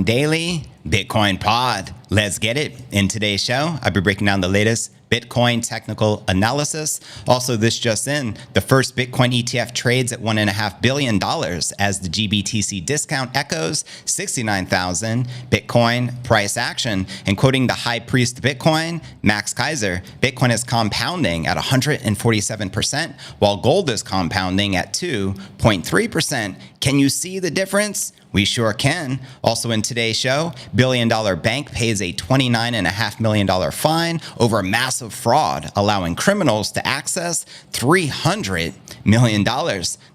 Daily Bitcoin Pod. Let's get it. In today's show, I'll be breaking down the latest Bitcoin technical analysis. Also, this just in, the first Bitcoin ETF trades at $1.5 billion as the GBTC discount echoes 69,000 Bitcoin price action. And quoting the high priest Bitcoin, Max Kaiser, Bitcoin is compounding at 147%, while gold is compounding at 2.3%. Can you see the difference? We sure can. Also in today's show, billion-dollar bank pays a $29.5 million fine over massive fraud, allowing criminals to access $300 million.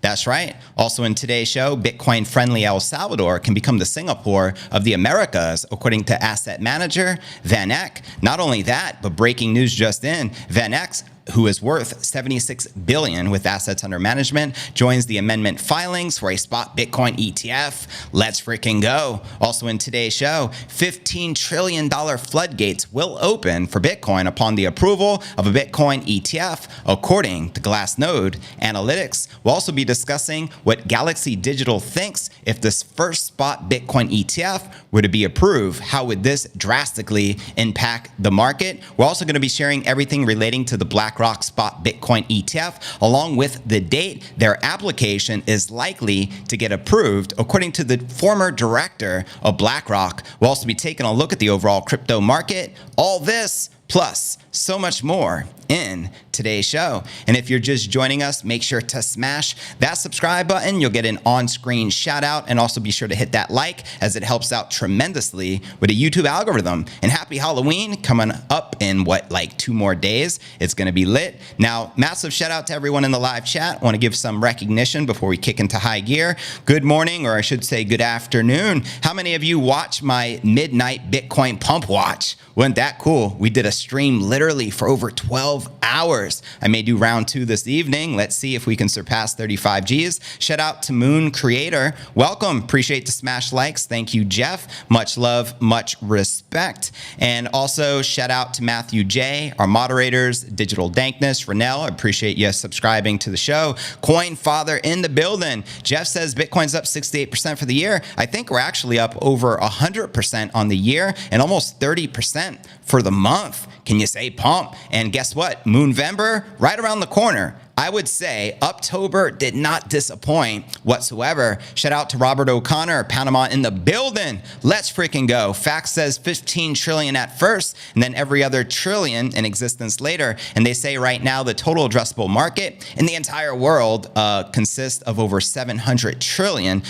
That's right. Also in today's show, Bitcoin-friendly El Salvador can become the Singapore of the Americas, according to asset manager VanEck. Not only that, but breaking news just in, VanEck, who is worth $76 billion with assets under management, joins the amendment filings for a spot Bitcoin ETF. Let's freaking go. Also in today's show, $15 trillion floodgates will open for Bitcoin upon the approval of a Bitcoin ETF, according to Glassnode Analytics. We'll also be discussing what Galaxy Digital thinks if this first spot Bitcoin ETF were to be approved. How would this drastically impact the market? We're also going to be sharing everything relating to the BlackRock spot Bitcoin ETF, along with the date their application is likely to get approved, according to the former director of BlackRock. We'll also be taking a look at the overall crypto market. All this plus so much more in today's show. And if you're just joining us, make sure to smash that subscribe button. You'll get an on-screen shout out, and also be sure to hit that like, as it helps out tremendously with the YouTube algorithm. And happy Halloween coming up in like 2 more days. It's going to be lit. Now, massive shout out to everyone in the live chat. I want to give some recognition before we kick into high gear. Good morning, or I should say good afternoon. How many of you watch my midnight Bitcoin pump watch? Wasn't that cool? We did a stream literally for over 12 hours. I may do round 2 this evening. Let's see if we can surpass 35 Gs. Shout out to Moon Creator. Welcome. Appreciate the smash likes. Thank you, Jeff. Much love, much respect. And also shout out to Matthew J, our moderators, Digital Dankness, Renell. I appreciate you subscribing to the show. Coin Father in the building. Jeff says Bitcoin's up 68% for the year. I think we're actually up over 100% on the year and almost 30% for the month. Can you say pump? And guess what? Moonvember, right around the corner. I would say October did not disappoint whatsoever. Shout out to Robert O'Connor, Panama in the building. Let's freaking go. Fact says 15 trillion at first, and then every other trillion in existence later. And they say right now the total addressable market in the entire world consists of over $700 trillion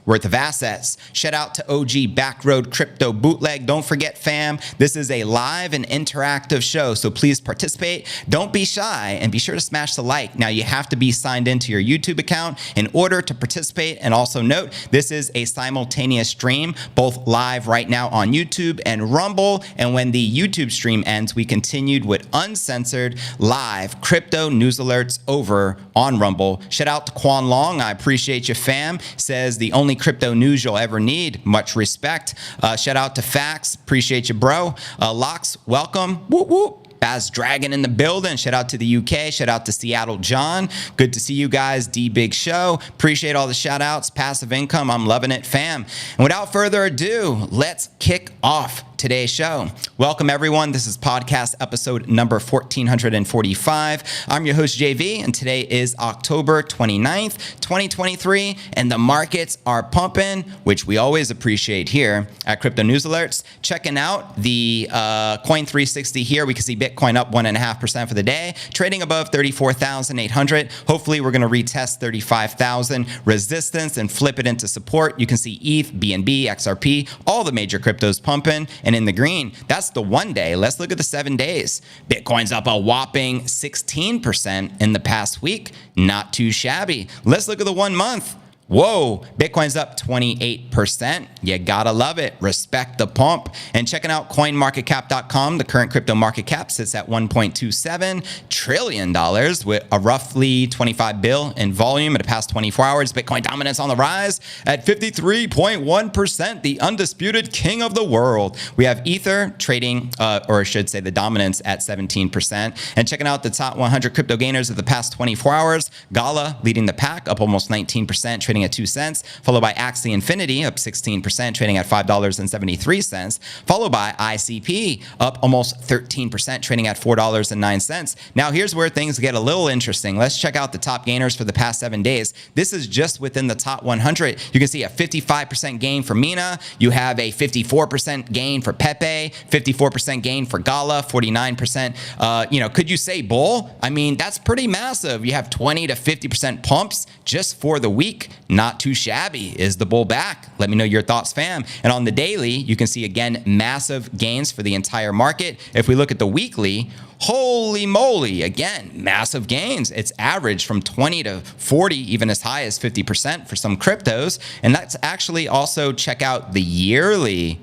worth of assets. Shout out to OG Backroad Crypto Bootleg. Don't forget, fam, this is a live and interactive show, so please participate. Don't be shy, and be sure to smash the like. Now, you have to be signed into your YouTube account in order to participate. And also note, this is a simultaneous stream, both live right now on YouTube and Rumble. And when the YouTube stream ends, we continued with uncensored live crypto news alerts over on Rumble. Shout out to Quan Long. I appreciate you, fam. Says the only crypto news you'll ever need. Much respect. Shout out to Fax. Appreciate you, bro. Locks, welcome. Whoop, whoop. Baz Dragon in the building. Shout out to the UK. Shout out to Seattle John. Good to see you guys. D Big Show. Appreciate all the shout outs. Passive income. I'm loving it, fam. And without further ado, let's kick off today's show. Welcome, everyone. This is podcast episode number 1445. I'm your host, JV, and today is October 29th, 2023, and the markets are pumping, which we always appreciate here at Crypto News Alerts. Checking out the Coin 360 here, we can see Bitcoin up 1.5% for the day, trading above 34,800. Hopefully, we're going to retest 35,000 resistance and flip it into support. You can see ETH, BNB, XRP, all the major cryptos pumping and in the green. That's the 1 day. Let's look at the 7 days. Bitcoin's up a whopping 16% in the past week. Not too shabby. Let's look at the 1 month. Whoa, Bitcoin's up 28%. You gotta love it. Respect the pump. And checking out coinmarketcap.com, the current crypto market cap sits at $1.27 trillion with a roughly 25 bill in volume in the past 24 hours. Bitcoin dominance on the rise at 53.1%, the undisputed king of the world. We have Ether trading, or I should say the dominance at 17%. And checking out the top 100 crypto gainers of the past 24 hours, Gala leading the pack up almost 19%, trading at 2 cents, followed by Axie Infinity up 16%, 13%, trading at $5.73, followed by ICP, up almost 13%, trading at $4.09. Now, here's where things get a little interesting. Let's check out the top gainers for the past 7 days. This is just within the top 100. You can see a 55% gain for Mina. You have a 54% gain for Pepe, 54% gain for Gala, 49%. Could you say bull? I mean, that's pretty massive. You have 20 to 50% pumps just for the week. Not too shabby. Is the bull back? Let me know your thoughts, fam. And on the daily, you can see again massive gains for the entire market. If we look at the weekly, holy moly, again, massive gains. It's averaged from 20 to 40, even as high as 50% for some cryptos. And that's actually also check out the yearly.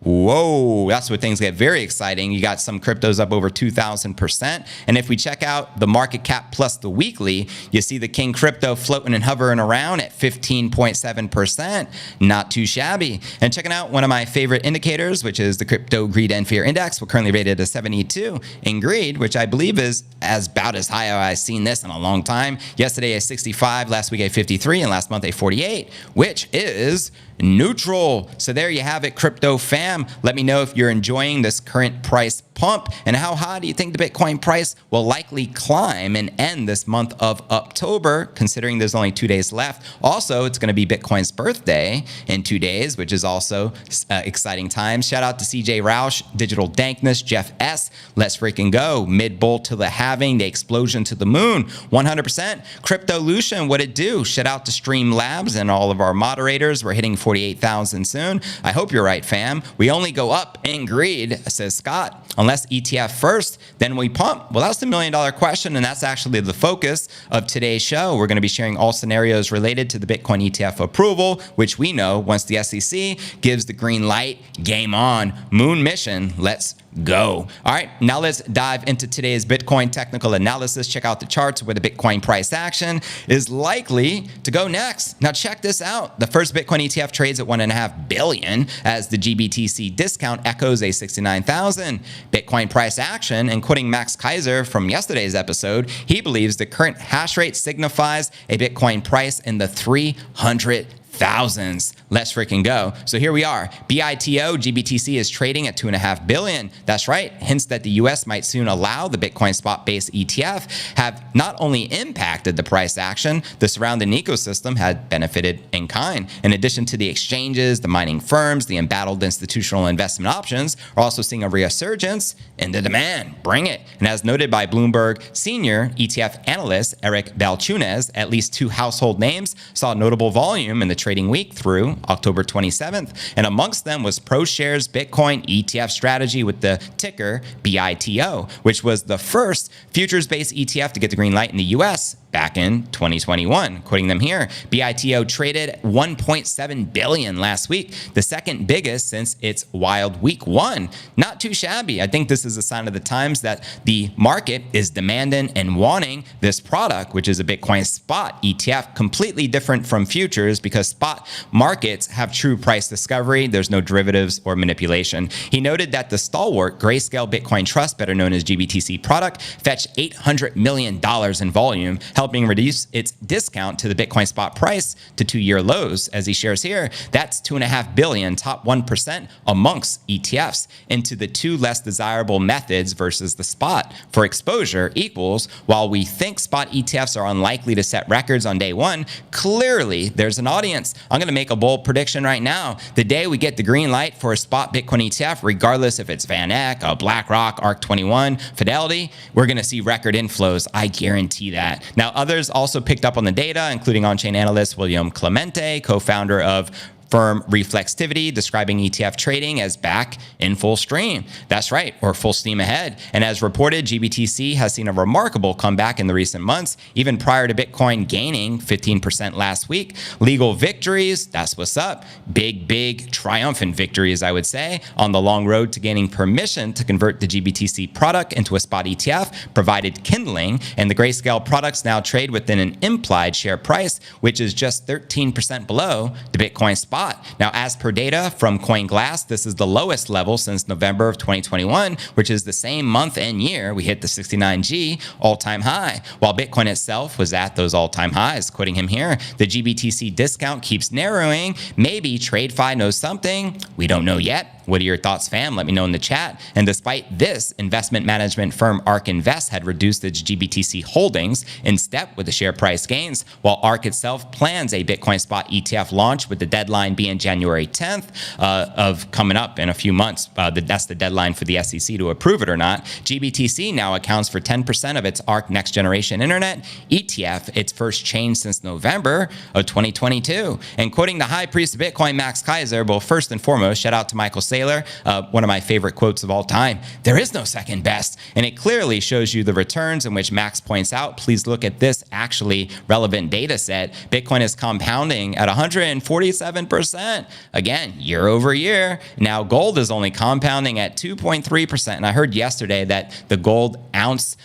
Whoa, that's where things get very exciting. You got some cryptos up over 2,000%. And if we check out the market cap plus the weekly, you see the King Crypto floating and hovering around at 15.7%. Not too shabby. And checking out one of my favorite indicators, which is the Crypto Greed and Fear Index. We're currently rated as 72 in greed, which I believe is about as high as I've seen this in a long time. Yesterday a 65, last week a 53, and last month a 48, which is neutral. So there you have it, crypto fam. Let me know if you're enjoying this current price pump and how high do you think the Bitcoin price will likely climb and end this month of October, considering there's only 2 days left. Also, it's going to be Bitcoin's birthday in 2 days, which is also exciting times. Shout out to CJ Roush, Digital Dankness, Jeff S. Let's freaking go. Mid-bull to the halving, the explosion to the moon. 100%. Cryptolution, what it do? Shout out to Stream Labs and all of our moderators. We're hitting 48,000 soon. I hope you're right, fam. We only go up in greed, says Scott. Unless ETF first, then we pump. Well, that's the $1 million question, and that's actually the focus of today's show. We're going to be sharing all scenarios related to the Bitcoin ETF approval, which we know once the SEC gives the green light, game on, moon mission, let's go. All right, now let's dive into today's Bitcoin technical analysis. Check out the charts where the Bitcoin price action is likely to go next. Now check this out. The first Bitcoin ETF trades at $1.5 billion as the GBTC discount echoes a 69,000. Bitcoin price action, and quoting Max Kaiser from yesterday's episode, he believes the current hash rate signifies a Bitcoin price in the 300,000s. Let's freaking go. So here we are. BITO GBTC is trading at $2.5 billion. That's right. Hints that the US might soon allow the Bitcoin spot-based ETF have not only impacted the price action, the surrounding ecosystem had benefited in kind. In addition to the exchanges, the mining firms, the embattled institutional investment options are also seeing a resurgence in the demand. Bring it. And as noted by Bloomberg senior ETF analyst Eric Balchunas, at least 2 household names saw notable volume in the trading week through October 27th, and amongst them was ProShares Bitcoin ETF strategy with the ticker BITO, which was the first futures-based ETF to get the green light in the US back in 2021. Quoting them here, BITO traded $1.7 billion last week, the second biggest since its wild week 1. Not too shabby. I think this is a sign of the times that the market is demanding and wanting this product, which is a Bitcoin spot ETF, completely different from futures because spot markets have true price discovery. There's no derivatives or manipulation. He noted that the stalwart Grayscale Bitcoin Trust, better known as GBTC product, fetched $800 million in volume, helping reduce its discount to the Bitcoin spot price to 2-year lows. As he shares here, that's $2.5 billion, top 1% amongst ETFs, into the 2 less desirable methods versus the spot. For exposure equals, while we think spot ETFs are unlikely to set records on day 1, clearly there's an audience. I'm going to make a bold prediction right now. The day we get the green light for a spot Bitcoin ETF, regardless if it's VanEck, BlackRock, ARK21, Fidelity, we're going to see record inflows. I guarantee that. Now, others also picked up on the data, including on-chain analyst William Clemente, co-founder of firm Reflexivity, describing ETF trading as back in full stream. That's right, or full steam ahead. And as reported, GBTC has seen a remarkable comeback in the recent months, even prior to Bitcoin gaining 15% last week. Legal victories, that's what's up. Big triumphant victories, I would say, on the long road to gaining permission to convert the GBTC product into a spot ETF, provided kindling, and the Grayscale products now trade within an implied share price, which is just 13% below the Bitcoin spot spot. Now, as per data from CoinGlass, this is the lowest level since November of 2021, which is the same month and year we hit the 69G all-time high. While Bitcoin itself was at those all-time highs, quoting him here, the GBTC discount keeps narrowing. Maybe TradeFi knows something. We don't know yet. What are your thoughts, fam? Let me know in the chat. And despite this, investment management firm ARK Invest had reduced its GBTC holdings in step with the share price gains, while ARK itself plans a Bitcoin spot ETF launch, with the deadline being January 10th of coming up in a few months. That's the deadline for the SEC to approve it or not. GBTC now accounts for 10% of its ARK Next Generation Internet ETF, its first change since November of 2022. And quoting the high priest of Bitcoin, Max Kaiser, well, first and foremost, shout out to Michael Saylor, one of my favorite quotes of all time. There is no second best. And it clearly shows you the returns in which Max points out. Please look at this actually relevant data set. Bitcoin is compounding at 147%. Again, year over year. Now, gold is only compounding at 2.3%. And I heard yesterday that the gold ounce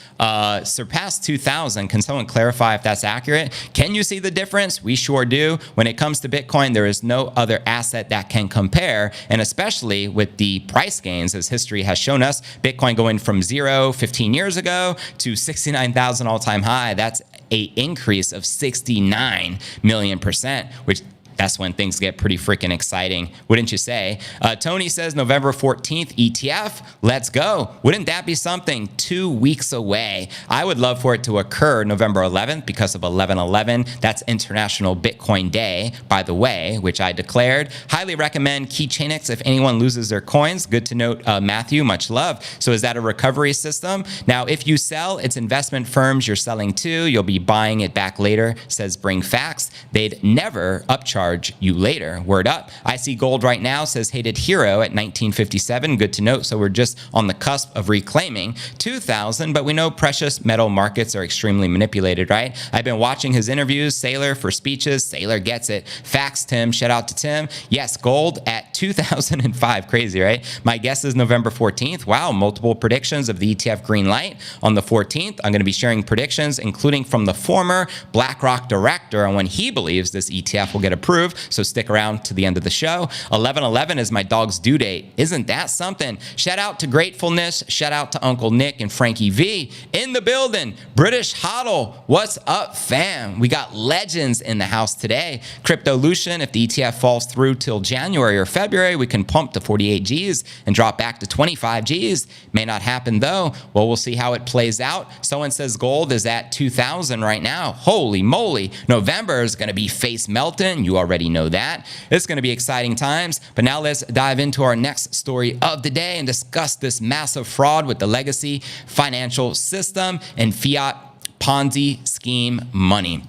surpassed 2,000. Can someone clarify if that's accurate? Can you see the difference? We sure do. When it comes to Bitcoin, there is no other asset that can compare, and especially with the price gains, as history has shown us, Bitcoin going from 15 years ago to 69,000 all-time high. That's an increase of 69 million %, which that's when things get pretty freaking exciting, wouldn't you say? Tony says November 14th ETF, let's go. Wouldn't that be something? 2 weeks away. I would love for it to occur November 11th because of 11/11. That's International Bitcoin Day, by the way, which I declared. Highly recommend Keychainix if anyone loses their coins. Good to note, Matthew, much love. So is that a recovery system? Now, if you sell, it's investment firms you're selling to. You'll be buying it back later, says Bring Facts. They'd never upcharge you later. Word up. I see gold right now, says Hated Hero, at 1957. Good to note. So we're just on the cusp of reclaiming 2,000, but we know precious metal markets are extremely manipulated, right? I've been watching his interviews. Saylor for speeches. Saylor gets it. Facts, Tim. Shout out to Tim. Yes, gold at 2005. Crazy, right? My guess is November 14th. Wow, multiple predictions of the ETF green light on the 14th. I'm going to be sharing predictions, including from the former BlackRock director, on when he believes this ETF will get approved. So stick around to the end of the show. 11/11 is my dog's due date. Isn't that something? Shout out to Gratefulness. Shout out to Uncle Nick and Frankie V in the building. British Hodl, what's up, fam? We got legends in the house today. Cryptolution, if the ETF falls through till January or February, we can pump to 48 Gs and drop back to 25 Gs. May not happen though. Well, we'll see how it plays out. Someone says gold is at 2,000 right now. Holy moly. November is going to be face melting. You already know that. It's going to be exciting times. But now let's dive into our next story of the day and discuss this massive fraud with the legacy financial system and fiat Ponzi scheme money.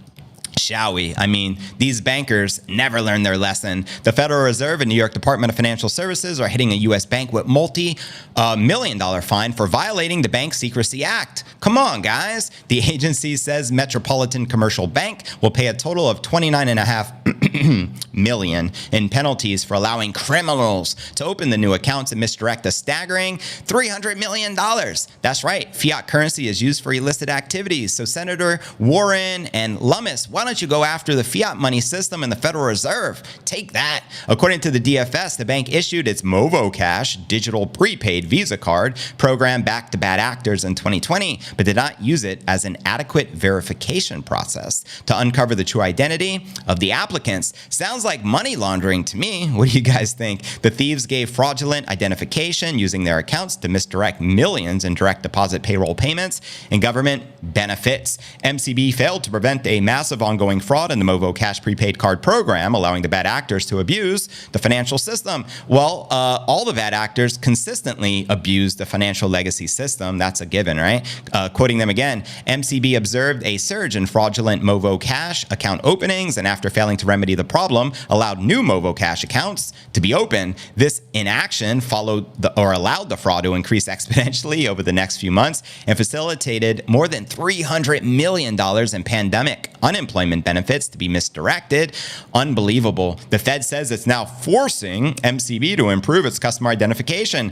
Shall we? I mean, these bankers never learn their lesson. The Federal Reserve and New York Department of Financial Services are hitting a U.S. bank with multi-million-dollar fine for violating the Bank Secrecy Act. Come on, guys. The agency says Metropolitan Commercial Bank will pay a total of $29.5 million in penalties for allowing criminals to open the new accounts and misdirect a staggering $300 million. That's right. Fiat currency is used for illicit activities. So Senator Warren and Lummis, why don't you go after the fiat money system and the Federal Reserve? Take that. According to the DFS, the bank issued its Movo Cash digital prepaid Visa card program back to bad actors in 2020, but did not use it as an adequate verification process to uncover the true identity of the applicants. Sounds like money laundering to me. What do you guys think? The thieves gave fraudulent identification using their accounts to misdirect millions in direct deposit payroll payments and government benefits. MCB failed to prevent a massive ongoing fraud in the Movo Cash prepaid card program, allowing the bad actors to abuse the financial system. Well, all the bad actors consistently abuse the financial legacy system. That's a given, right? Quoting them again, MCB observed a surge in fraudulent Movo Cash account openings, and after failing to remedy the problem, allowed new Movo Cash accounts to be opened. This inaction allowed the fraud to increase exponentially over the next few months and facilitated more than $300 million in pandemic unemployment benefits to be misdirected. Unbelievable. The Fed says it's now forcing MCB to improve its customer identification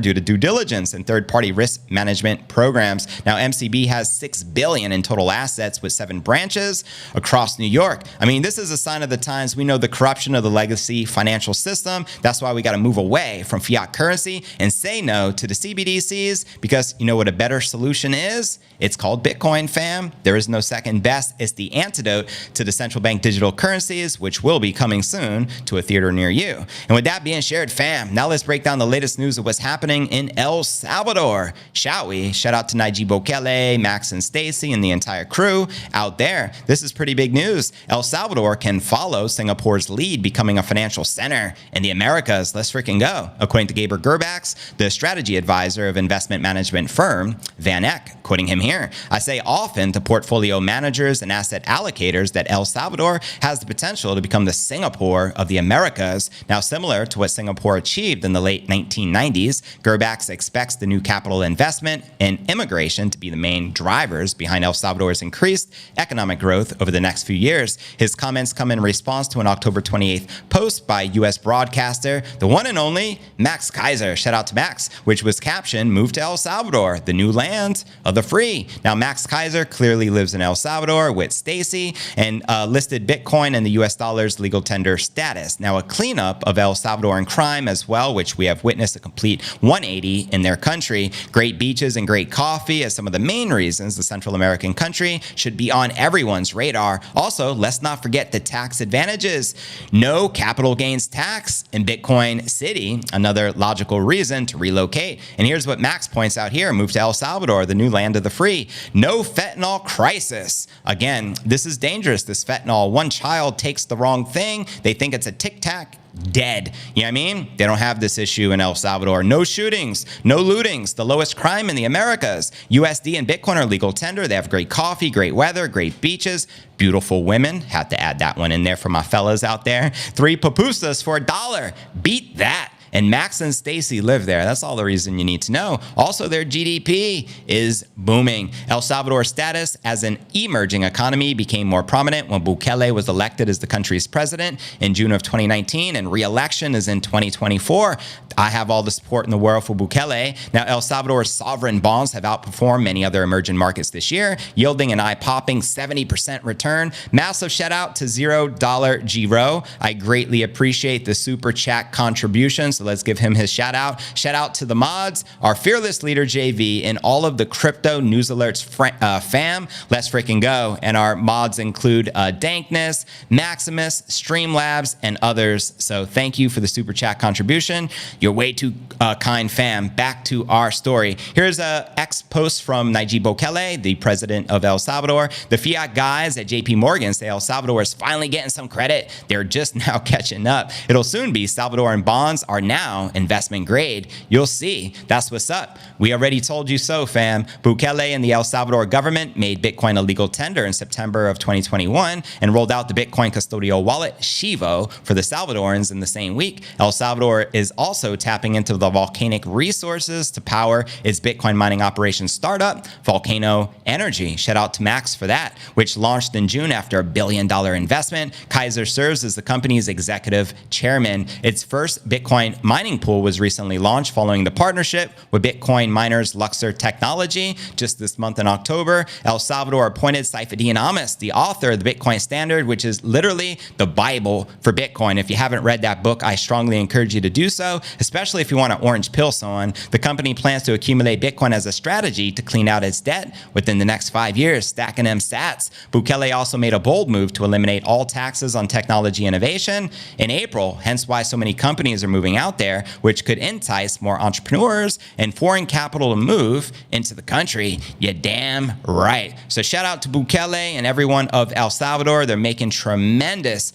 due to due diligence and third-party risk management programs. Now, MCB has $6 billion in total assets with 7 branches across New York. I mean, this is a sign of of the times. We know the corruption of the legacy financial system. That's why we got to move away from fiat currency and say no to the CBDCs, because you know what a better solution is? It's called Bitcoin, fam. There is no second best. It's the antidote to the central bank digital currencies, which will be coming soon to a theater near you. And with that being shared, fam, now let's break down the latest news of what's happening in El Salvador, shall we? Shout out to Nayib Bukele, Max and Stacy, and the entire crew out there. This is pretty big news. El Salvador can follow Singapore's lead, becoming a financial center in the Americas. Let's freaking go. According to Gaber Gerbax, the strategy advisor of investment management firm VanEck, quoting him here, I say often to portfolio managers and asset allocators that El Salvador has the potential to become the Singapore of the Americas. Now, similar to what Singapore achieved in the late 1990s, Gerbax expects the new capital investment and immigration to be the main drivers behind El Salvador's increased economic growth over the next few years. His comments come in response to an October 28th post by U.S. broadcaster, the one and only Max Kaiser, shout out to Max, which was captioned, "Move to El Salvador, the new land of the free." Now, Max Kaiser clearly lives in El Salvador with Stacy and listed Bitcoin and the U.S. dollar's legal tender status. Now, a cleanup of El Salvadoran crime as well, which we have witnessed a complete 180 in their country. Great beaches and great coffee as some of the main reasons the Central American country should be on everyone's radar. Also, let's not forget the tax advantages. No capital gains tax in Bitcoin City, another logical reason to relocate. And here's what Max points out here: move to El Salvador, the new land of the free. No fentanyl crisis. Again, this is dangerous, this fentanyl. One child takes the wrong thing, they think it's a tic-tac, dead. You know what I mean? They don't have this issue in El Salvador. No shootings, no lootings, the lowest crime in the Americas. USD and Bitcoin are legal tender. They have great coffee, great weather, great beaches, beautiful women. Had to add that one in there for my fellas out there. 3 pupusas for $1. Beat that. And Max and Stacy live there. That's all the reason you need to know. Also, their GDP is booming. El Salvador's status as an emerging economy became more prominent when Bukele was elected as the country's president in June of 2019, and re-election is in 2024. I have all the support in the world for Bukele. Now, El Salvador's sovereign bonds have outperformed many other emerging markets this year, yielding an eye-popping 70% return. Massive shout out to $0 Giro. I greatly appreciate the super chat contributions. So let's give him his shout out. Shout out to the mods, our fearless leader JV, and all of the crypto news alerts fam. Let's freaking go. And our mods include Dankness, Maximus, Streamlabs, and others. So thank you for the super chat contribution. You're way too kind, fam. Back to our story. Here's a X post from Nayib Bukele, the president of El Salvador. The fiat guys at JP Morgan say El Salvador is finally getting some credit. They're just now catching up. It'll soon be Salvadoran bonds are now investment grade. You'll see. That's what's up. We already told you so, fam. Bukele and the El Salvador government made Bitcoin a legal tender in September of 2021 and rolled out the Bitcoin custodial wallet, Shivo, for the Salvadorans in the same week. El Salvador is also tapping into the volcanic resources to power its Bitcoin mining operations startup, Volcano Energy. Shout out to Max for that, which launched in June after $1 billion investment. Kaiser serves as the company's executive chairman. Its first Bitcoin mining pool was recently launched following the partnership with Bitcoin miners Luxor Technology. Just this month in October, El Salvador appointed Saifedean Ammous, the author of the Bitcoin Standard, which is literally the Bible for Bitcoin. If you haven't read that book, I strongly encourage you to do so, especially if you want an orange pill, someone. The company plans to accumulate Bitcoin as a strategy to clean out its debt within the next 5 years, stacking them sats. Bukele also made a bold move to eliminate all taxes on technology innovation in April, hence why so many companies are moving out there, which could entice more entrepreneurs and foreign capital to move into the country. You're damn right. So shout out to Bukele and everyone of El Salvador. They're making tremendous,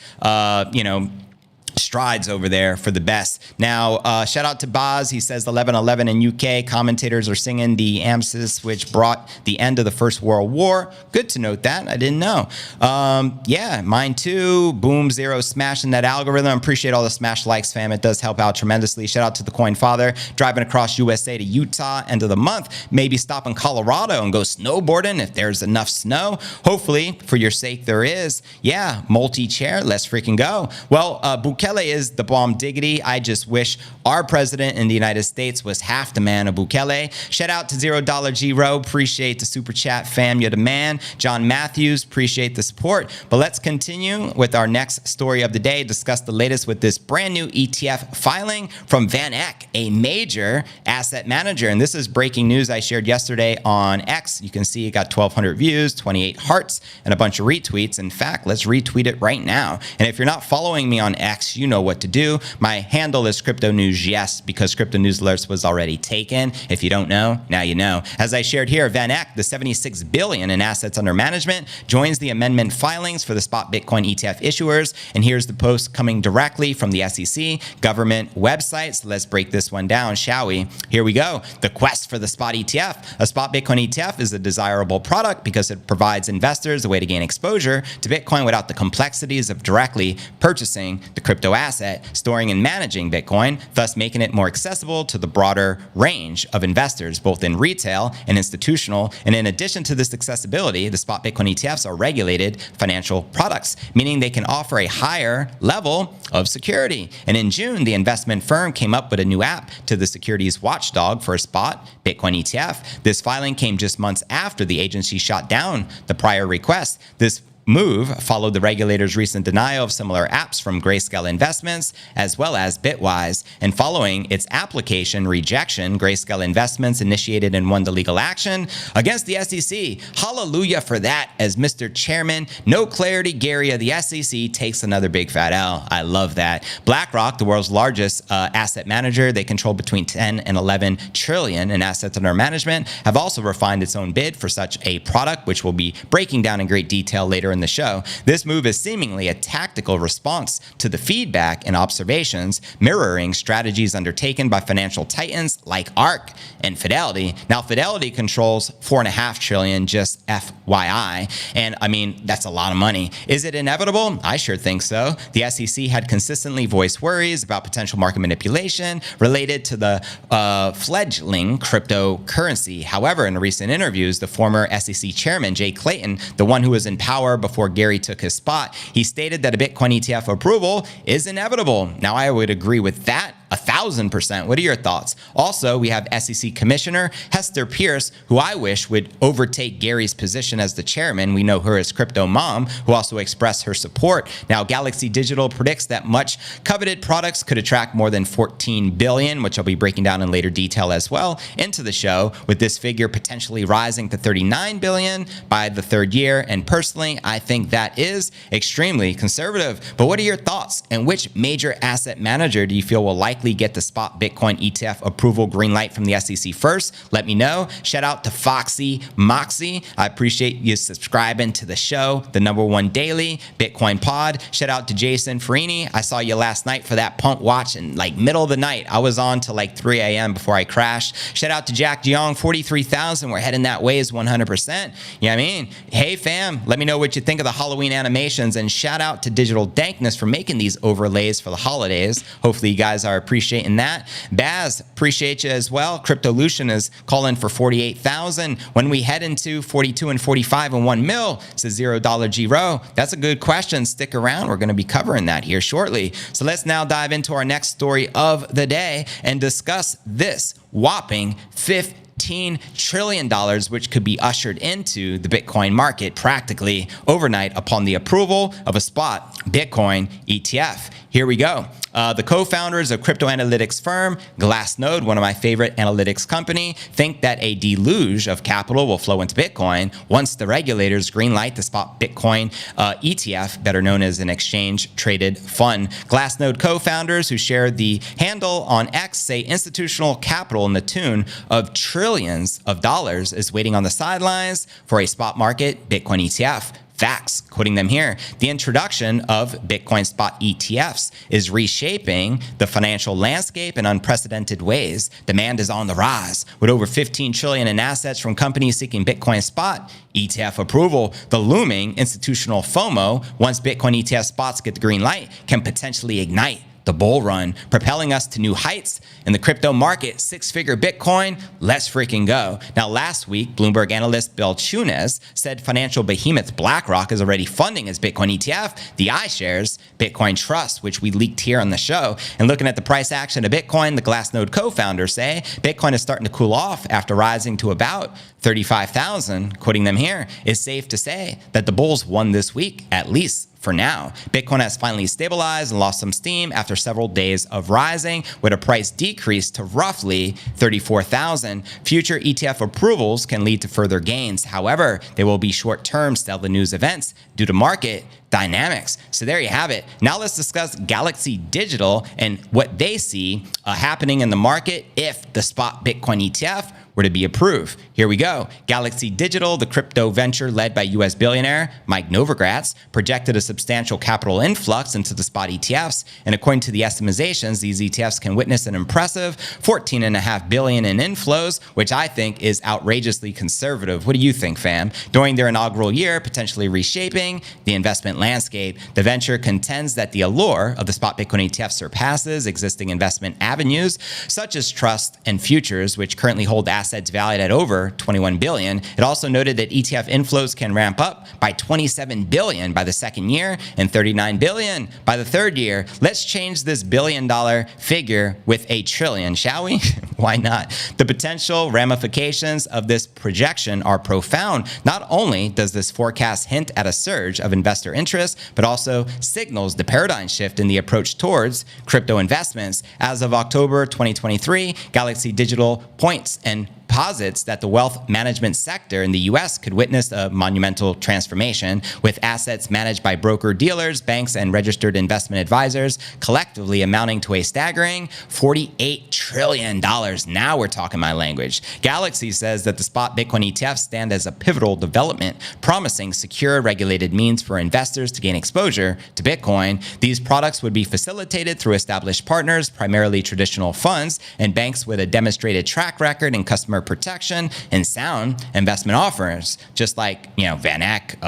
strides over there for the best. Now, shout out to Boz. He says 11/11 in UK. Commentators are singing the armistice, which brought the end of the First World War. Good to note that. I didn't know. Yeah, mine too. Boom Zero smashing that algorithm. Appreciate all the smash likes, fam. It does help out tremendously. Shout out to the Coin Father. Driving across USA to Utah end of the month. Maybe stop in Colorado and go snowboarding if there's enough snow. Hopefully, for your sake, there is. Yeah, multi-chair. Let's freaking go. Well, Bukele Bukele is the bomb diggity. I just wish our president in the United States was half the man of Bukele. Shout out to $0 G-Ro. Appreciate the super chat, fam. You're the man. John Matthews, appreciate the support. But let's continue with our next story of the day. Discuss the latest with this brand new ETF filing from VanEck, a major asset manager. And this is breaking news I shared yesterday on X. You can see it got 1,200 views, 28 hearts, and a bunch of retweets. In fact, let's retweet it right now. And if you're not following me on X, you know what to do. My handle is Crypto News Yes, because Crypto News Alerts was already taken. If you don't know, now you know. As I shared here, VanEck, the $76 billion in assets under management, joins the amendment filings for the spot Bitcoin ETF issuers. And here's the post coming directly from the SEC government website. So let's break this one down, shall we? Here we go. The quest for the spot ETF. A spot Bitcoin ETF is a desirable product because it provides investors a way to gain exposure to Bitcoin without the complexities of directly purchasing the crypto asset, storing and managing Bitcoin, thus making it more accessible to the broader range of investors, both in retail and institutional. And in addition to this accessibility, the spot Bitcoin ETFs are regulated financial products, meaning they can offer a higher level of security. And in June, the investment firm came up with a new app to the securities watchdog for a spot Bitcoin ETF. This filing came just months after the agency shot down the prior request. This move followed the regulator's recent denial of similar apps from Grayscale Investments as well as Bitwise. And following its application rejection, Grayscale Investments initiated and won the legal action against the SEC. Hallelujah for that, as Mr. Chairman No Clarity Gary of the SEC takes another big fat L. I love that. BlackRock, the world's largest asset manager, they control between 10 and 11 trillion in assets under management, have also refined its own bid for such a product, which we'll be breaking down in great detail later in the show. This move is seemingly a tactical response to the feedback and observations, mirroring strategies undertaken by financial titans like ARK and Fidelity. Now, Fidelity controls 4.5 trillion, just FYI. And I mean, that's a lot of money. Is it inevitable? I sure think so. The SEC had consistently voiced worries about potential market manipulation related to the fledgling cryptocurrency. However, in recent interviews, the former SEC chairman, Jay Clayton, the one who was in power before Gary took his spot, he stated that a Bitcoin ETF approval is inevitable. Now, I would agree with that 1,000%. What are your thoughts? Also, we have SEC Commissioner Hester Pierce, who I wish would overtake Gary's position as the chairman. We know her as Crypto Mom, who also expressed her support. Now, Galaxy Digital predicts that much coveted products could attract more than 14 billion, which I'll be breaking down in later detail as well into the show, with this figure potentially rising to 39 billion by the third year. And personally, I think that is extremely conservative. But what are your thoughts? And which major asset manager do you feel will likely get the spot Bitcoin ETF approval green light from the SEC first? Let me know. Shout out to Foxy Moxie. I appreciate you subscribing to the show, the #1 daily Bitcoin pod. Shout out to Jason Farini. I saw you last night for that punt watch in like middle of the night. I was on till like 3 a.m. before I crashed. Shout out to Jack Jeong, 43,000. We're heading that way is 100%. You know what I mean? Hey fam, let me know what you think of the Halloween animations, and shout out to Digital Dankness for making these overlays for the holidays. Hopefully you guys are appreciating that. Baz, appreciate you as well. Cryptolution is calling for 48,000. When we head into 42 and 45 and 1 mil, says $0 G-Row. That's a good question. Stick around. We're going to be covering that here shortly. So let's now dive into our next story of the day and discuss this whopping $15 trillion, which could be ushered into the Bitcoin market practically overnight upon the approval of a spot Bitcoin ETF. Here we go. The co-founders of crypto analytics firm Glassnode, one of my favorite analytics company, think that a deluge of capital will flow into Bitcoin once the regulators greenlight the spot Bitcoin ETF, better known as an exchange-traded fund. Glassnode co-founders who share the handle on X say institutional capital in the tune of trillions of dollars is waiting on the sidelines for a spot market Bitcoin ETF. Facts, quoting them here. The introduction of Bitcoin spot ETFs is reshaping the financial landscape in unprecedented ways. Demand is on the rise, with over 15 trillion in assets from companies seeking Bitcoin spot ETF approval. The looming institutional FOMO, once Bitcoin ETF spots get the green light, can potentially ignite the bull run, propelling us to new heights in the crypto market. Six-figure Bitcoin, let's freaking go. Now, last week, Bloomberg analyst Bill Chunas said financial behemoth BlackRock is already funding his Bitcoin ETF, the iShares Bitcoin Trust, which we leaked here on the show. And looking at the price action of Bitcoin, the Glassnode co-founders say Bitcoin is starting to cool off after rising to about 35,000. Quoting them here, it's safe to say that the bulls won this week, at least for now. Bitcoin has finally stabilized and lost some steam after several days of rising, with a price decrease to roughly 34,000. Future ETF approvals can lead to further gains. However, they will be short-term Stellar news events due to market dynamics. So there you have it. Now let's discuss Galaxy Digital and what they see happening in the market if the spot Bitcoin ETF were to be approved. Here we go. Galaxy Digital, the crypto venture led by U.S. billionaire Mike Novogratz, projected a substantial capital influx into the spot ETFs. And according to the estimations, these ETFs can witness an impressive $14.5 billion in inflows, which I think is outrageously conservative. What do you think, fam? During their inaugural year, potentially reshaping the investment landscape, the venture contends that the allure of the spot Bitcoin ETF surpasses existing investment avenues, such as trust and futures, which currently hold assets valued at over $21 billion. It also noted that ETF inflows can ramp up by $27 billion by the second year and $39 billion by the third year. Let's change this billion-dollar figure with a trillion, shall we? Why not? The potential ramifications of this projection are profound. Not only does this forecast hint at a surge of investor interest, but also signals the paradigm shift in the approach towards crypto investments. As of October 2023, Galaxy Digital points and posits that the wealth management sector in the U.S. could witness a monumental transformation, with assets managed by broker-dealers, banks, and registered investment advisors collectively amounting to a staggering $48 trillion. Now we're talking my language. Galaxy says that the spot Bitcoin ETFs stand as a pivotal development, promising secure, regulated means for investors to gain exposure to Bitcoin. These products would be facilitated through established partners, primarily traditional funds, and banks with a demonstrated track record in customer protection and sound investment offers, just like VanEck,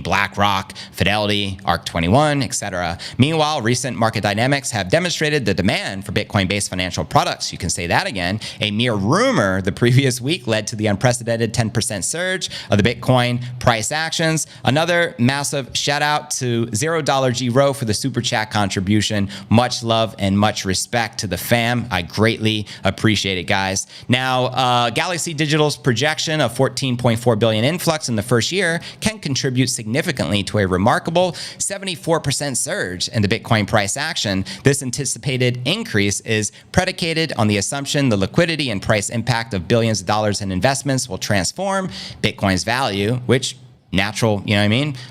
BlackRock, Fidelity, ARC21, etc. Meanwhile, recent market dynamics have demonstrated the demand for Bitcoin-based financial products. You can say that again. A mere rumor the previous week led to the unprecedented 10% surge of the Bitcoin price actions. Another massive shout out to $0 G-Row for the super chat contribution. Much love and much respect to the fam. I greatly appreciate it, guys. Now, Galaxy Digital's projection of $14.4 billion influx in the first year can contribute significantly to a remarkable 74% surge in the Bitcoin price action. This anticipated increase is predicated on the assumption the liquidity and price impact of billions of dollars in investments will transform Bitcoin's value, which natural,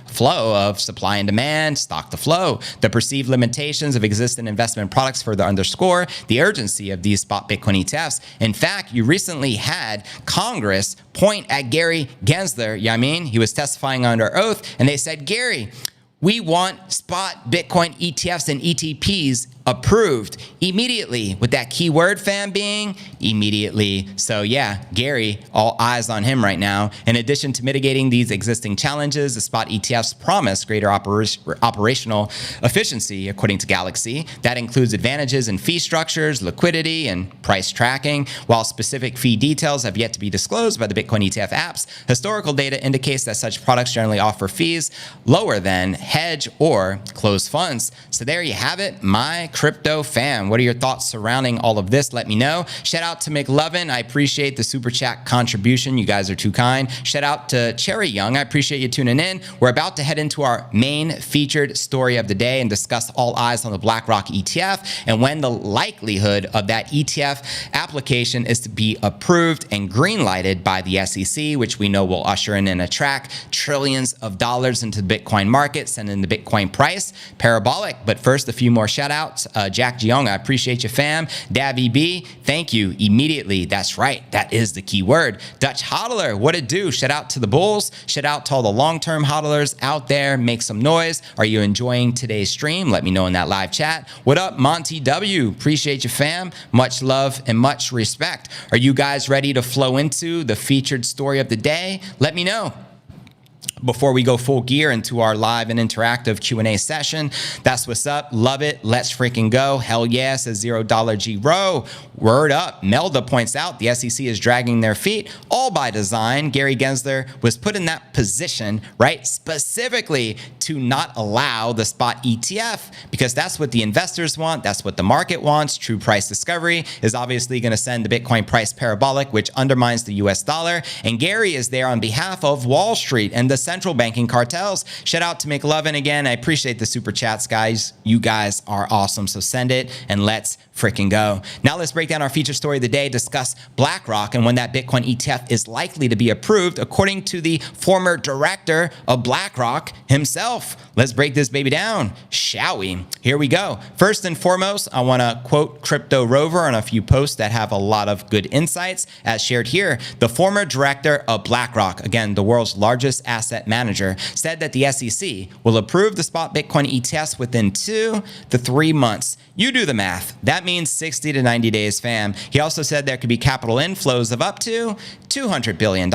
flow of supply and demand, stock to flow. The perceived limitations of existing investment products further underscore the urgency of these spot Bitcoin ETFs. In fact, you recently had Congress point at Gary Gensler, he was testifying under oath, and they said, Gary, we want spot Bitcoin ETFs and ETPs approved immediately, with that key word, fam, being immediately. So yeah, Gary, all eyes on him right now. In addition to mitigating these existing challenges, the spot ETFs promise greater operational efficiency, according to Galaxy. That includes advantages in fee structures, liquidity, and price tracking. While specific fee details have yet to be disclosed by the Bitcoin ETF apps, historical data indicates that such products generally offer fees lower than hedge or closed funds. So there you have it, my crypto fam. What are your thoughts surrounding all of this? Let me know. Shout out to McLovin. I appreciate the super chat contribution. You guys are too kind. Shout out to Cherry Young. I appreciate you tuning in. We're about to head into our main featured story of the day and discuss all eyes on the BlackRock ETF and when the likelihood of that ETF application is to be approved and green-lighted by the SEC, which we know will usher in and attract trillions of dollars into the Bitcoin market, sending the Bitcoin price parabolic. But first, a few more shout outs. Jack Jeong, I appreciate you, fam. Davy B, thank you immediately. That's right. That is the key word. Dutch hodler, what it do? Shout out to the bulls. Shout out to all the long-term hodlers out there. Make some noise. Are you enjoying today's stream? Let me know in that live chat. What up, Monty W? Appreciate you, fam. Much love and much respect. Are you guys ready to flow into the featured story of the day? Let me know. before we go full gear into our live and interactive Q&A session. That's what's up. Love it. Let's freaking go. Hell yeah, says $0 G Row. Word up. Melda points out the SEC is dragging their feet, all by design. Gary Gensler was put in that position, right, specifically to not allow the spot ETF, because that's what the investors want. That's what the market wants. True price discovery is obviously going to send the Bitcoin price parabolic, which undermines the US dollar. And Gary is there on behalf of Wall Street and the central banking cartels. Shout out to McLovin again. I appreciate the super chats, guys. You guys are awesome. So send it and let's freaking go. Now let's break down our feature story of the day, discuss BlackRock and when that Bitcoin ETF is likely to be approved, according to the former director of BlackRock himself. Let's break this baby down, shall we? Here we go. First and foremost, I want to quote Crypto Rover on a few posts that have a lot of good insights as shared here. The former director of BlackRock, again, the world's largest asset manager, said that the SEC will approve the spot Bitcoin ETFs within 2 to 3 months. You do the math. That means 60 to 90 days, fam. He also said there could be capital inflows of up to $200 billion.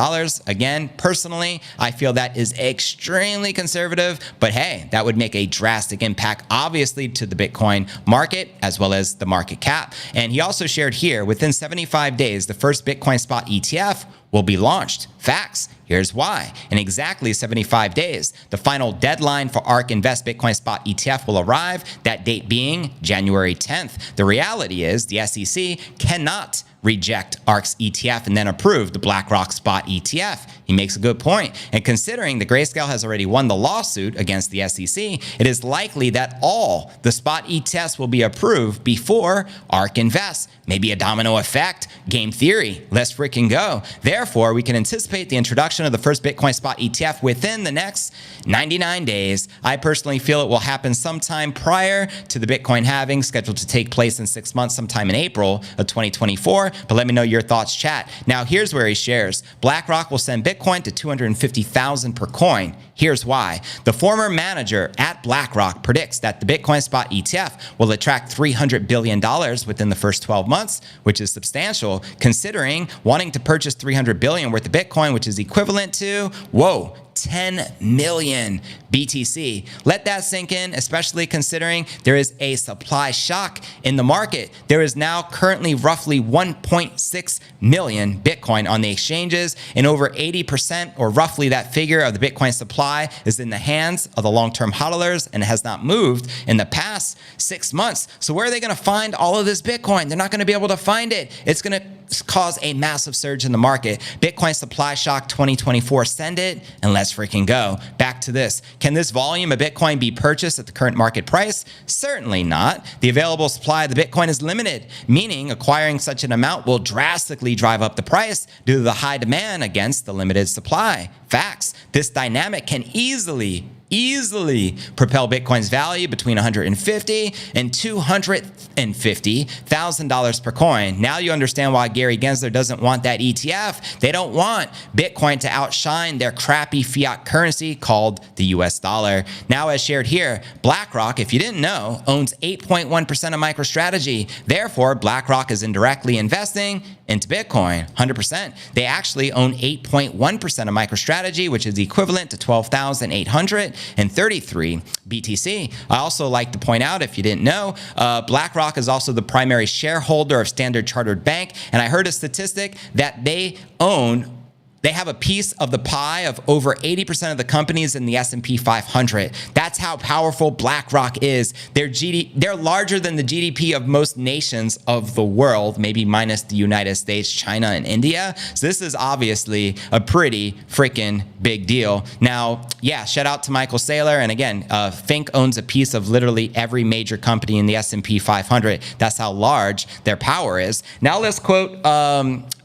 Again, personally, I feel that is extremely conservative, but hey, that would make a drastic impact, obviously, to the Bitcoin market as well as the market cap. And he also shared here, within 75 days, the first Bitcoin spot ETF will be launched. Facts. Here's why. In exactly 75 days, the final deadline for ARK Invest Bitcoin Spot ETF will arrive, that date being January 10th. The reality is the SEC cannot reject ARK's ETF and then approve the BlackRock Spot ETF. He makes a good point. And considering the Grayscale has already won the lawsuit against the SEC, it is likely that all the spot ETFs will be approved before ARK Invest. Maybe a domino effect. Game theory. Let's freaking go. Therefore, we can anticipate the introduction of the first Bitcoin spot ETF within the next 99 days. I personally feel it will happen sometime prior to the Bitcoin halving, scheduled to take place in 6 months, sometime in April of 2024. But let me know your thoughts, chat. Now, here's where he shares. BlackRock will send Bitcoin to 250,000 per coin. Here's why. The former manager at BlackRock predicts that the Bitcoin spot ETF will attract $300 billion within the first 12 months, which is substantial considering wanting to purchase $300 billion worth of Bitcoin, which is equivalent to, whoa, 10 million BTC. Let that sink in, especially considering there is a supply shock in the market. There is now currently roughly 1.6 million Bitcoin on the exchanges, and over 80%, or roughly that figure, of the Bitcoin supply is in the hands of the long-term hodlers and has not moved in the past 6 months. So where are they going to find all of this Bitcoin? They're not going to be able to find it. It's going to cause a massive surge in the market. Bitcoin supply shock 2024, send it, and let's freaking go. Back to this. Can this volume of Bitcoin be purchased at the current market price? Certainly not. The available supply of the Bitcoin is limited, meaning acquiring such an amount will drastically drive up the price due to the high demand against the limited supply. Facts. This dynamic can easily propel Bitcoin's value between $150,000 and $250,000 per coin. Now you understand why Gary Gensler doesn't want that ETF. They don't want Bitcoin to outshine their crappy fiat currency called the US dollar. Now, as shared here, BlackRock, if you didn't know, owns 8.1% of MicroStrategy. Therefore, BlackRock is indirectly investing into Bitcoin, 100%. They actually own 8.1% of MicroStrategy, which is equivalent to 12,833 BTC. I also like to point out, if you didn't know, BlackRock is also the primary shareholder of Standard Chartered Bank, and I heard a statistic that they have a piece of the pie of over 80% of the companies in the S&P 500. That's how powerful BlackRock is. They're larger than the GDP of most nations of the world, maybe minus the United States, China, and India. So this is obviously a pretty freaking big deal. Now, yeah, shout out to Michael Saylor. And again, Fink owns a piece of literally every major company in the S&P 500. That's how large their power is. Now let's quote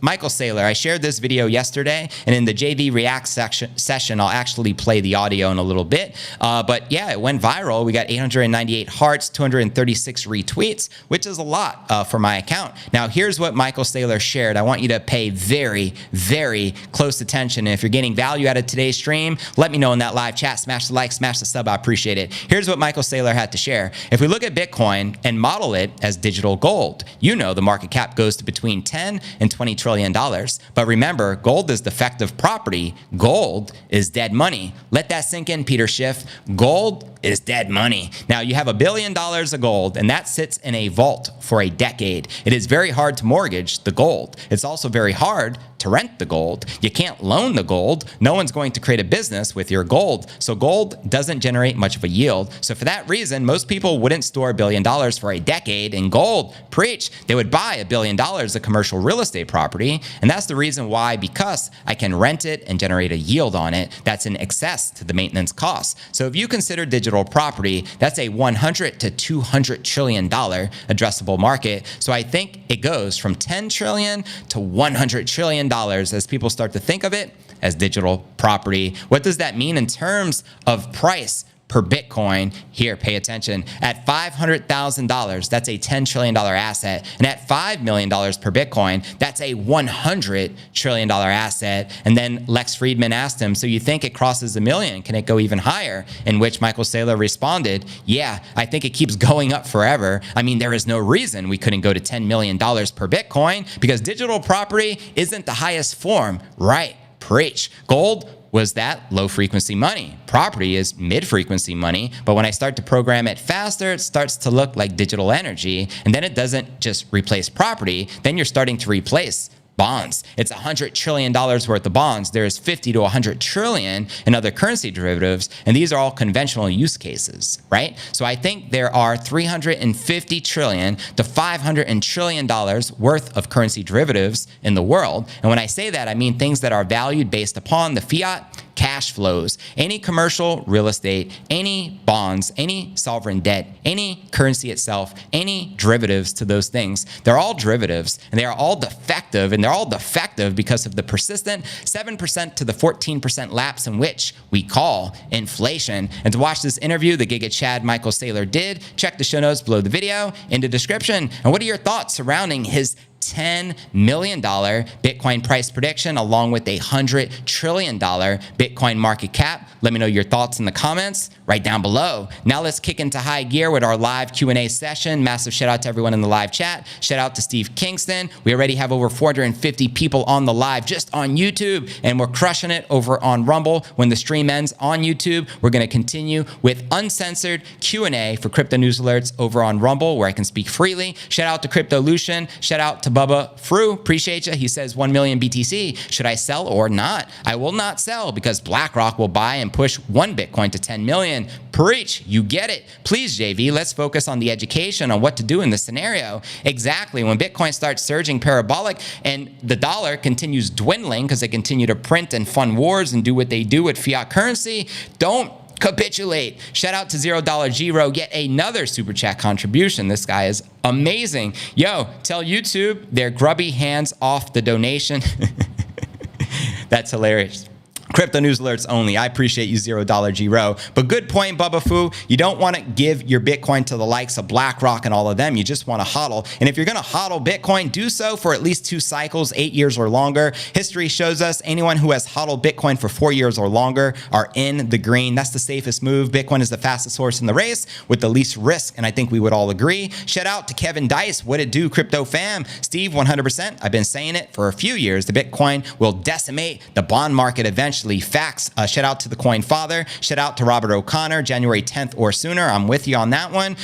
Michael Saylor. I shared this video yesterday, and in the JV React session, I'll actually play the audio in a little bit. But yeah, it went viral. We got 898 hearts, 236 retweets, which is a lot for my account. Now, here's what Michael Saylor shared. I want you to pay very, very close attention. And if you're getting value out of today's stream, let me know in that live chat. Smash the like, smash the sub. I appreciate it. Here's what Michael Saylor had to share. If we look at Bitcoin and model it as digital gold, you know the market cap goes to between 10 and $20 trillion. But remember, gold is the effective property, gold is dead money. Let that sink in, Peter Schiff. Gold is dead money. Now, you have $1 billion of gold, and that sits in a vault for a decade. It is very hard to mortgage the gold. It's also very hard to rent the gold. You can't loan the gold. No one's going to create a business with your gold. So gold doesn't generate much of a yield. So for that reason, most people wouldn't store $1 billion for a decade in gold. Preach. They would buy $1 billion of commercial real estate property. And that's the reason why, because I can rent it and generate a yield on it that's in excess to the maintenance costs. So if you consider digital property, that's a $100 to $200 trillion addressable market. So I think it goes from $10 trillion to $100 trillion as people start to think of it as digital property. What does that mean in terms of price per Bitcoin? Here, pay attention. At $500,000, that's a $10 trillion asset. And at $5 million per Bitcoin, that's a $100 trillion asset. And then Lex Friedman asked him, so you think it crosses $1 million? Can it go even higher? In which Michael Saylor responded, yeah, I think it keeps going up forever. I mean, there is no reason we couldn't go to $10 million per Bitcoin because digital property isn't the highest form, right? Preach. Gold was that low frequency money. Property is mid frequency money, but when I start to program it faster, it starts to look like digital energy. And then it doesn't just replace property, then you're starting to replace bonds. It's $100 trillion worth of bonds. There's 50 to 100 trillion in other currency derivatives, and these are all conventional use cases, right? So I think there are 350 trillion to 500 trillion dollars worth of currency derivatives in the world. And when I say that, I mean things that are valued based upon the fiat cash flows, any commercial real estate, any bonds, any sovereign debt, any currency itself, any derivatives to those things. They're all derivatives, and they are all defective, and they're all defective because of the persistent 7% to the 14% lapse in which we call inflation. And to watch this interview that Giga Chad Michael Saylor did, check the show notes below the video in the description. And what are your thoughts surrounding his $10 million Bitcoin price prediction along with a $100 trillion Bitcoin market cap? Let me know your thoughts in the comments right down below. Now let's kick into high gear with our live Q&A session. Massive shout out to everyone in the live chat. Shout out to Steve Kingston. We already have over 450 people on the live just on YouTube, and we're crushing it over on Rumble. When the stream ends on YouTube, we're going to continue with uncensored Q&A for Crypto News Alerts over on Rumble, where I can speak freely. Shout out to Crypto Lucian. Shout out to Bubba Fru. Appreciate you. He says 1 million BTC. Should I sell or not? I will not sell because BlackRock will buy and push 1 Bitcoin to 10 million. Preach. You get it. Please, JV, let's focus on the education on what to do in this scenario. Exactly. When Bitcoin starts surging parabolic and the dollar continues dwindling because they continue to print and fund wars and do what they do with fiat currency, don't capitulate. Shout out to $0 Giro, yet another super chat contribution. This guy is amazing. Yo, tell YouTube their grubby hands off the donation. That's hilarious. Crypto News Alerts only. I appreciate you, $0 Giro. But good point, Bubba Fu. You don't want to give your Bitcoin to the likes of BlackRock and all of them. You just want to hodl. And if you're going to hodl Bitcoin, do so for at least 2 cycles, 8 years or longer. History shows us anyone who has hodled Bitcoin for 4 years or longer are in the green. That's the safest move. Bitcoin is the fastest horse in the race with the least risk, and I think we would all agree. Shout out to Kevin Dice. What it do, crypto fam? Steve, 100%. I've been saying it for a few years. The Bitcoin will decimate the bond market eventually. Facts. Shout out to the Coin Father. Shout out to Robert O'Connor, January 10th or sooner. I'm with you on that one.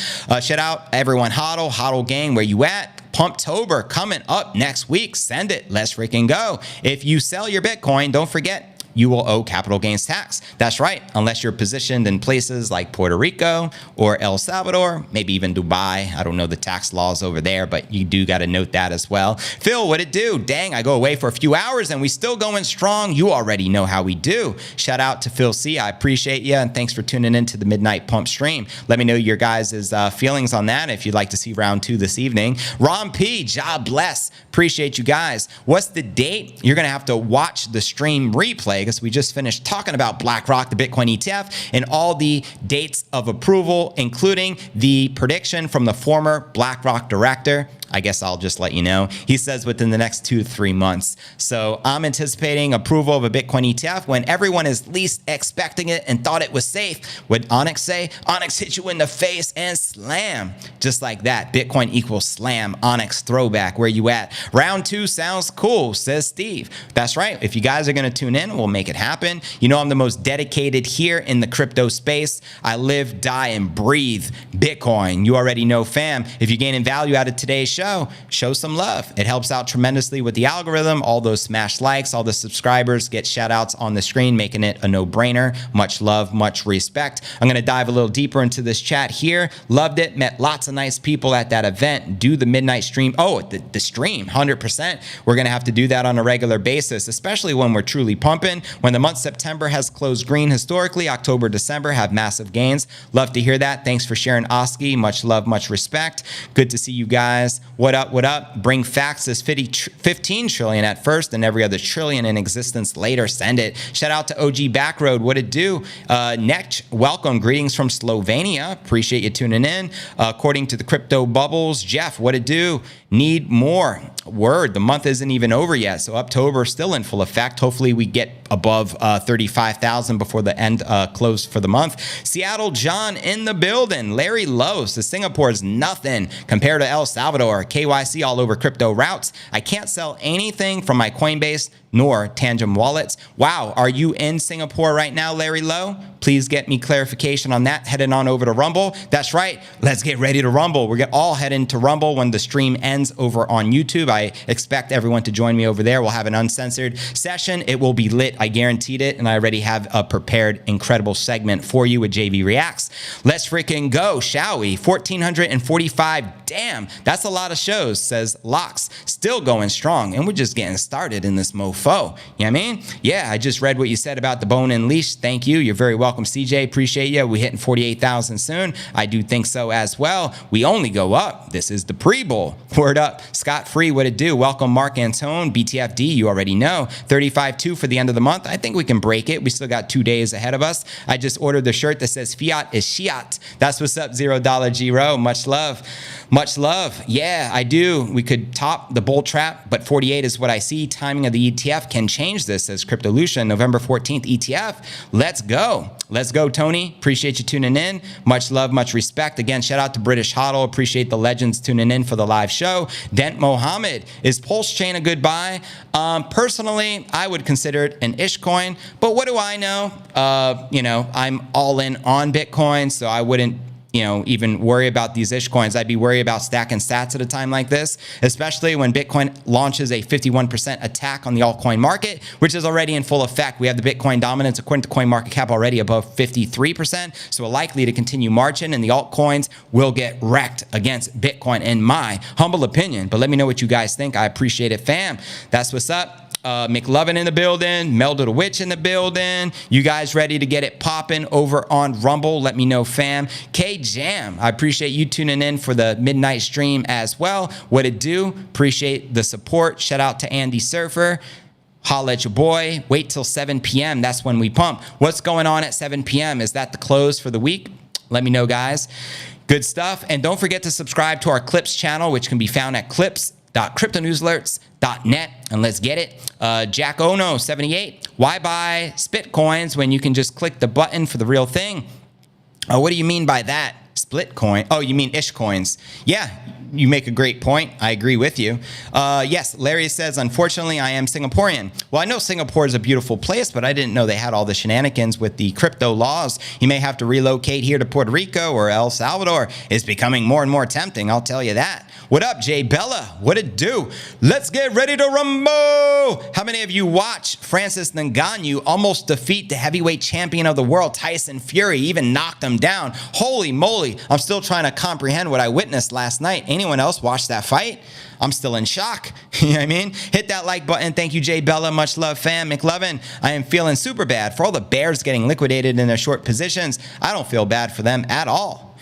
Shout out everyone. Hodl gang, where you at? Pumptober coming up next week. Send it. Let's freaking go. If you sell your Bitcoin, don't forget, you will owe capital gains tax. That's right, unless you're positioned in places like Puerto Rico or El Salvador, maybe even Dubai. I don't know the tax laws over there, but you do got to note that as well. Phil, what it do? Dang, I go away for a few hours and we still going strong. You already know how we do. Shout out to Phil C. I appreciate you, and thanks for tuning in to the Midnight Pump stream. Let me know your guys' feelings on that if you'd like to see round 2 this evening. Ron P, job bless. Appreciate you guys. What's the date? You're going to have to watch the stream replay because we just finished talking about BlackRock, the Bitcoin ETF, and all the dates of approval, including the prediction from the former BlackRock director. I guess I'll just let you know. He says within the next 2 to 3 months. So I'm anticipating approval of a Bitcoin ETF when everyone is least expecting it and thought it was safe. What Onyx say? Onyx hit you in the face and slam. Just like that. Bitcoin equals slam. Onyx throwback. Where you at? Round 2 sounds cool, says Steve. That's right. If you guys are going to tune in, we'll make it happen. You know I'm the most dedicated here in the crypto space. I live, die, and breathe Bitcoin. You already know, fam. If you're gaining value out of today's show, show some love. It helps out tremendously with the algorithm. All those smash likes, all the subscribers get shout outs on the screen, making it a no-brainer. Much love, much respect. I'm going to dive a little deeper into this chat here. Loved it. Met lots of nice people at that event. Do the midnight stream. Oh, the stream, 100%. We're going to have to do that on a regular basis, especially when we're truly pumping. When the month September has closed green historically, October, December have massive gains. Love to hear that. Thanks for sharing, Oski. Much love, much respect. Good to see you guys. What up, what up? Bring facts is 15 trillion at first and every other trillion in existence later. Send it. Shout out to OG Backroad. What it do? Next, welcome. Greetings from Slovenia. Appreciate you tuning in. According to the crypto bubbles, Jeff, what it do? Need more. Word, the month isn't even over yet, so October still in full effect. Hopefully we get above 35,000 before the end close for the month. Seattle John in the building. Larry Lowe says Singapore is nothing compared to El Salvador. KYC all over crypto routes. I can't sell anything from my Coinbase nor Tangent wallets. Wow, are you in Singapore right now, Larry Lowe? Please get me clarification on that. Heading on over to Rumble. That's right. Let's get ready to Rumble. We're all heading to Rumble when the stream ends over on YouTube. I expect everyone to join me over there. We'll have an uncensored session. It will be lit. I guaranteed it. And I already have a prepared incredible segment for you with JV Reacts. Let's freaking go, shall we? 1,445. Damn, that's a lot of shows, says Locks. Still going strong. And we're just getting started in this mofo. You know what I mean? Yeah, I just read what you said about the bone and leash. Thank you. You're very welcome, CJ. Appreciate you. We hitting 48,000 soon. I do think so as well. We only go up. This is the pre-bull. Word up. Scott Free, what it do? Welcome, Mark Antone. BTFD, you already know. 35.2 for the end of the month. I think we can break it. We still got 2 days ahead of us. I just ordered the shirt that says Fiat is Shiat. That's what's up, $0 Giro. Much love. Much love. Yeah, I do. We could top the bull trap, but 48 is what I see. Timing of the ETF can change this, says Cryptolution. November 14th ETF. Let's go. Let's go, Tony. Appreciate you tuning in. Much love, much respect. Again, shout out to British Hodl. Appreciate the legends tuning in for the live show. Dent Mohammed. Is Pulse Chain a good buy? Personally, I would consider it an ish coin, but what do I know? I'm all in on Bitcoin, so I wouldn't even worry about these ish coins. I'd be worried about stacking sats at a time like this, especially when Bitcoin launches a 51% attack on the altcoin market, which is already in full effect. We have the Bitcoin dominance, according to CoinMarketCap, already above 53%. So we're likely to continue marching, and the altcoins will get wrecked against Bitcoin, in my humble opinion. But let me know what you guys think. I appreciate it, fam. That's what's up. McLovin in the building, Melda the Witch in the building. You guys ready to get it popping over on Rumble? Let me know, fam. K-Jam, I appreciate you tuning in for the midnight stream as well. What it do? Appreciate the support. Shout out to Andy Surfer. Holla at your boy. Wait till 7 p.m. That's when we pump. What's going on at 7 p.m.? Is that the close for the week? Let me know, guys. Good stuff. And don't forget to subscribe to our Clips channel, which can be found at clips.cryptonewsalerts.net. And let's get it. Jack Ono 78. Why buy spit coins when you can just click the button for the real thing? What do you mean by that? Split coin? Oh, you mean ish coins? Yeah, you make a great point. I agree with you. Yes, Larry says, unfortunately, I am Singaporean. Well, I know Singapore is a beautiful place, but I didn't know they had all the shenanigans with the crypto laws. You may have to relocate here to Puerto Rico or El Salvador. It's becoming more and more tempting, I'll tell you that. What up, Jay Bella? What it do? Let's get ready to rumble. How many of you watch Francis Ngannou almost defeat the heavyweight champion of the world, Tyson Fury, even knocked him down? Holy moly. I'm still trying to comprehend what I witnessed last night. Anyone else watch that fight? I'm still in shock. You know what I mean? Hit that like button. Thank you, Jay Bella. Much love, fam. McLovin, I am feeling super bad for all the bears getting liquidated in their short positions. I don't feel bad for them at all.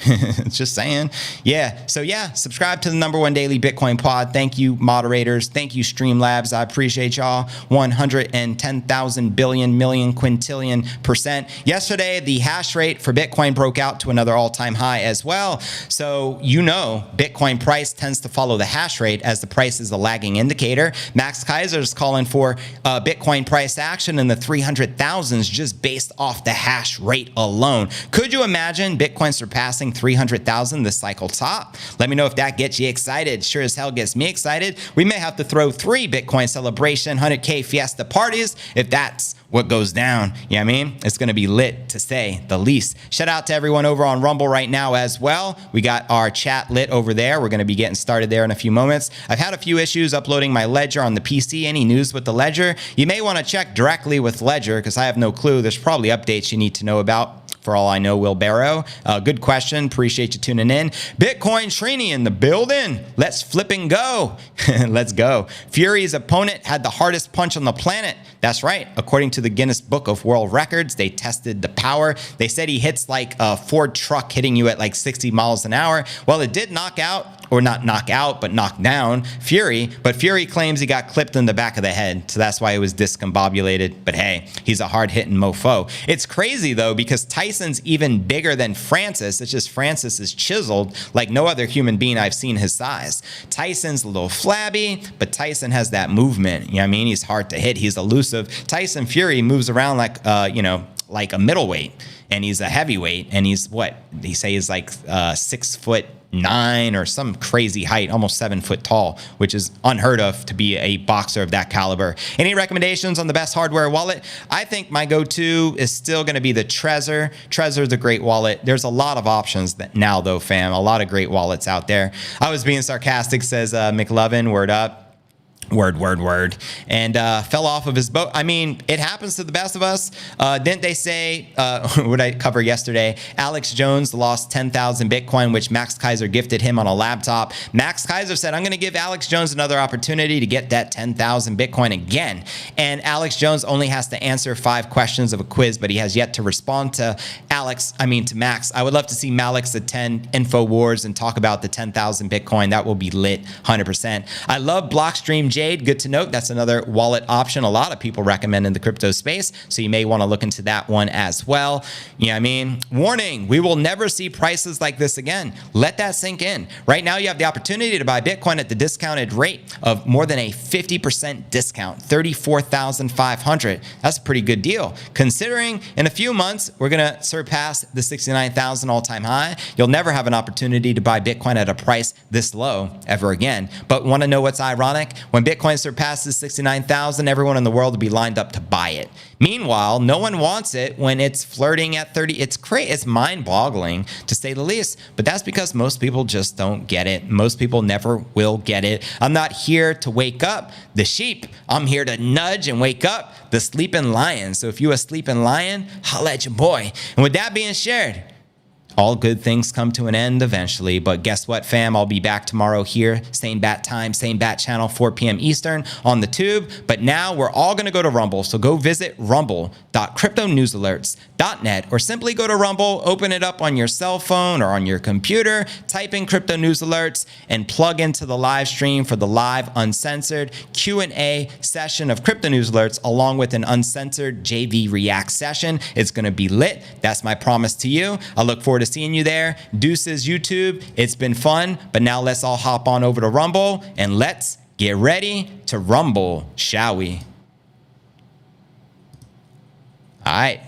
Just saying. Yeah. So yeah, subscribe to the #1 daily Bitcoin pod. Thank you, moderators. Thank you, Streamlabs. I appreciate y'all. 110,000 billion million quintillion %. Yesterday, the hash rate for Bitcoin broke out to another all-time high as well. So Bitcoin price tends to follow the hash rate, as the price is a lagging indicator. Max Kaiser is calling for Bitcoin price action in the 300,000s just based off the hash rate alone. Could you imagine Bitcoin surpassing 300,000 this cycle top? Let me know if that gets you excited. Sure as hell gets me excited. We may have to throw 3 Bitcoin celebration 100K fiesta parties if that's what goes down. You know what I mean? It's going to be lit, to say the least. Shout out to everyone over on Rumble right now as well. We got our chat lit over there. We're going to be getting started there in a few moments. I've had a few issues uploading my Ledger on the PC. Any news with the Ledger? You may want to check directly with Ledger, because I have no clue. There's probably updates you need to know about. For all I know, Will Barrow. Good question. Appreciate you tuning in. Bitcoin Trini in the building. Let's flip and go. Let's go. Fury's opponent had the hardest punch on the planet. That's right. According to the Guinness Book of World Records, they tested the power. They said he hits like a Ford truck hitting you at like 60 miles an hour. Well, it did knock out, or not knock out, but knock down Fury. But Fury claims he got clipped in the back of the head. So that's why it was discombobulated. But hey, he's a hard-hitting mofo. It's crazy, though, because Tyson's even bigger than Francis. It's just Francis is chiseled like no other human being I've seen his size. Tyson's a little flabby, but Tyson has that movement. You know what I mean? He's hard to hit. He's elusive. Tyson Fury moves around like, like a middleweight. And he's a heavyweight. And he's what? They say he's like 6'9" or some crazy height, almost 7 foot tall, which is unheard of to be a boxer of that caliber. Any recommendations on the best hardware wallet? I think my go-to is still going to be the Trezor. Trezor's a great wallet. There's a lot of options now, though, fam. A lot of great wallets out there. I was being sarcastic, says McLovin. Word up. Word. And fell off of his boat. I mean, it happens to the best of us. Didn't they say, what I cover yesterday, Alex Jones lost 10,000 Bitcoin, which Max Kaiser gifted him on a laptop. Max Kaiser said, I'm going to give Alex Jones another opportunity to get that 10,000 Bitcoin again. And Alex Jones only has to answer 5 questions of a quiz, but he has yet to respond to Max. I would love to see Malix attend InfoWars and talk about the 10,000 Bitcoin. That will be lit 100%. I love Blockstream Jade. Good to note. That's another wallet option a lot of people recommend in the crypto space. So you may want to look into that one as well. You know what I mean? Warning, we will never see prices like this again. Let that sink in. Right now, you have the opportunity to buy Bitcoin at the discounted rate of more than a 50% discount, $34,500. That's a pretty good deal. Considering in a few months, we're going to surpass the 69,000 all-time high. You'll never have an opportunity to buy Bitcoin at a price this low ever again. But want to know what's ironic? When Bitcoin surpasses 69,000, everyone in the world will be lined up to buy it. Meanwhile, no one wants it when it's flirting at 30. It's crazy. It's mind-boggling, to say the least. But that's because most people just don't get it. Most people never will get it. I'm not here to wake up the sheep. I'm here to nudge and wake up the sleeping lion. So if you a sleeping lion, holla at your boy. And with that being shared, all good things come to an end eventually. But guess what, fam? I'll be back tomorrow here. Same bat time, same bat channel, 4 p.m. Eastern on the tube. But now we're all going to go to Rumble. So go visit rumble.cryptonewsalerts.net, or simply go to Rumble, open it up on your cell phone or on your computer, type in Crypto News Alerts, and plug into the live stream for the live uncensored Q&A session of Crypto News Alerts, along with an uncensored JV React session. It's going to be lit. That's my promise to you. I look forward to seeing you there. Deuces, YouTube. It's been fun, but now let's all hop on over to Rumble and let's get ready to rumble, shall we? All right.